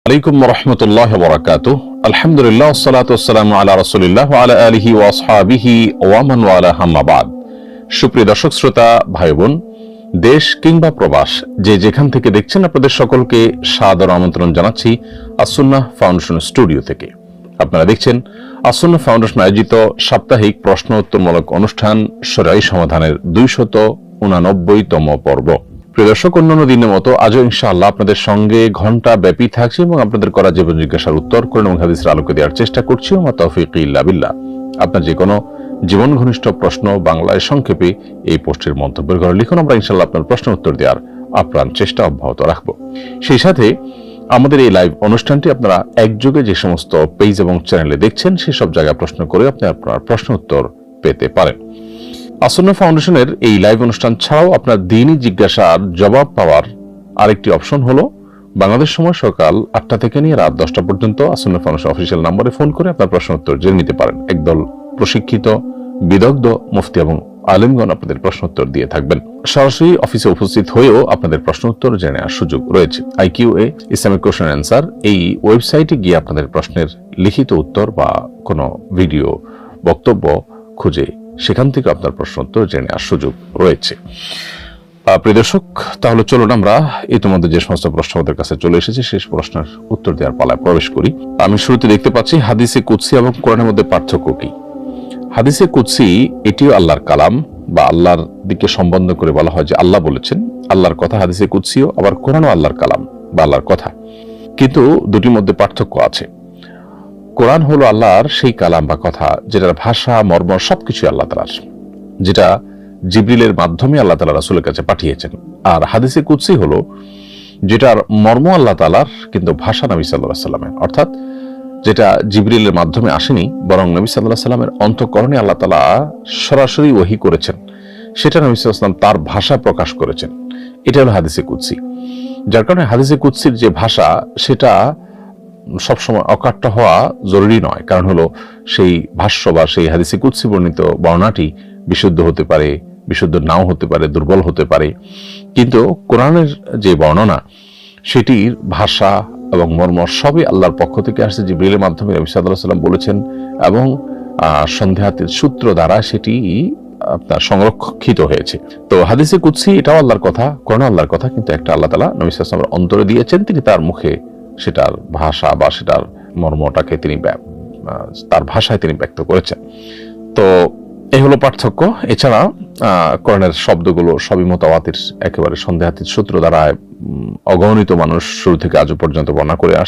আলাইকুম রহমতুল্লাহ বরাকাতু। আলহামদুলিল্লাহ সালাতু ওয়াসসালামু আলা রাসূলিল্লাহ ওয়া আলা আলিহি ওয়া আসহাবিহি ওয়া মান ওয়ালা, আম্মা বাদ। সুপ্রিয় দর্শক শ্রোতা ভাই বোন, দেশ কিংবা প্রবাস যে যেখান থেকে দেখছেন, আপনাদের সকলকে সাদর আমন্ত্রণ জানাচ্ছি আস-সুন্নাহ ফাউন্ডেশন স্টুডিও থেকে। আপনারা দেখছেন আস-সুন্নাহ ফাউন্ডেশন আয়োজিত সাপ্তাহিক প্রশ্ন উত্তরমূলক অনুষ্ঠান শরঈ সমাধানের 289তম পর্ব। প্রিয় দর্শক, অন্যান্য দিনের মতো আজও ইনশাআল্লাহ আপনাদের সঙ্গে ঘন্টা ব্যাপী থাকছে এবং আপনাদের করা জীবন জিজ্ঞাসার উত্তর কোরআন এবং হাদিসের আলোকে দেওয়ার চেষ্টা করছি। ওয়া তাওফীক ইল্লা বিল্লাহ। আপনার যে কোনো জীবন ঘনিষ্ঠ প্রশ্ন বাংলায় সংক্ষেপে এই পোস্টের মন্তব্যের ঘরে লিখুন। আমরা ইনশাআল্লাহ আপনার প্রশ্ন উত্তর দেওয়ার আপ্রাণ চেষ্টা অব্যাহত রাখবো। সেই সাথে আমাদের এই লাইভ অনুষ্ঠানটি আপনারা একযোগে যে সমস্ত পেজ এবং চ্যানেলে দেখছেন, সেসব জায়গায় প্রশ্ন করে আপনি আপনার প্রশ্ন উত্তর পেতে পারেন। আস-সুন্নাহ ফাউন্ডেশনের এই লাইভ অনুষ্ঠান ছাড়াও আপনার দ্বীনি জিজ্ঞাসার জবাব পাওয়ার আরেকটি অপশন হলো বাংলাদেশ সময় সকাল 8টা থেকে নিয়ে রাত 10টা পর্যন্ত আস-সুন্নাহ ফাউন্ডেশন অফিসিয়াল নম্বরে ফোন করে আপনার প্রশ্ন উত্তর জেনে নিতে পারেন। একদল প্রশিক্ষিত বিদগ্ধ মুফতি এবং আলেমগণ আপনাদের প্রশ্ন উত্তর দিয়ে থাকবেন। সরাসরি অফিসে উপস্থিত হয়েও আপনাদের প্রশ্ন উত্তর জেনে নেওয়ার সুযোগ রয়েছে। IQA ইসলামিক কোয়েশ্চেন অ্যান্সার এই ওয়েবসাইটে গিয়ে আপনাদের প্রশ্নের লিখিত উত্তর বা কোনো ভিডিও বক্তব্য খুঁজে সেখান থেকে আপনার প্রশ্ন উত্তর জেনে নেওয়ার সুযোগ রয়েছে। প্রিয় দর্শক, তাহলে চলুন আমরা ইতিমধ্যে যে সমস্ত প্রশ্ন আমাদের কাছে চলে এসেছে শেষ প্রশ্নের উত্তর দেওয়ার পালায় প্রবেশ করি। আমি শুরুতে দেখতে পাচ্ছি হাদিসে কুদসি এবং কোরআনের মধ্যে পার্থক্য কি। হাদিসে কুদসি এটিও আল্লাহর কালাম বা আল্লাহর দিকে সম্বন্ধ করে বলা হয় যে আল্লাহ বলেছেন, আল্লাহর কথা। হাদিসে কুদসিও আবার কোরআনও আল্লাহর কালাম বা আল্লাহর কথা, কিন্তু দুটির মধ্যে পার্থক্য আছে। কোরআন হলো আল্লাহর সেই কালাম বা কথা যেটার ভাষা মর্ম সবকিছু আল্লাহ তাআলার, যেটা জিবরিলের মাধ্যমে আল্লাহ তাআলা রাসূলের কাছে পাঠিয়েছেন। আর হাদিসে কুদসি হলো যেটার মর্ম আল্লাহ তাআলার কিন্তু ভাষা নবী সাল্লাল্লাহু আলাইহি ওয়াসাল্লামের, অর্থাৎ যেটা জিবরিলের মাধ্যমে আসেনি বরং নবী সাল্লাল্লাহু আলাইহি ওয়াসাল্লামের অন্তঃকরণে আল্লাহ তাআলা সরাসরি ওহী করেছেন, সেটা নবী সাল্লাল্লাহু আলাইহি ওয়াসাল্লাম তার ভাষা প্রকাশ করেছেন। এটা হলো হাদিসে কুদসি। যার কারণে হাদিসে কুদসির যে ভাষা সেটা সবসময় অকাট্য হওয়া জরুরি নয়। কারণ হলো সেই ভাষ্য বা সেই হাদিসে কুদসি বর্ণিত বর্ণনাটি বিশুদ্ধ হতে পারে, বিশুদ্ধ নাও হতে পারে, দুর্বল হতে পারে, কিন্তু কোরআনের যে বর্ণনা সেটির ভাষা এবং মর্ম সবই আল্লাহর পক্ষ থেকে আসছে, জিবরিলের মাধ্যমে নবী সাল্লাল্লাহু আলাইহি ওয়াসাল্লাম বলেছেন এবং সন্দেহাতীত সূত্র দ্বারা সেটি আপনার সংরক্ষিত হয়েছে। তো হাদিসে কুদসি এটাও আল্লাহর কথা, কোরআন আল্লাহর কথা, কিন্তু একটা আল্লাহ তাআলা নবী সাল্লাল্লাহু আলাইহি ওয়াসাল্লামের অন্তরে দিয়েছেন, তিনি তার মুখে সেটার ভাষা বা সেটার মর্মটাকে তিনি তার ভাষায় তিনি ব্যক্ত করেছেন। তো এই হলো পার্থক্য। এছাড়া কোরআনের শব্দগুলো সবই মুতাওয়াতির, একেবারে সন্দেহাতীত সূত্র দ্বারা অগণিত মানুষ শুরু থেকে আজও পর্যন্ত বর্ণনা করে আসছে।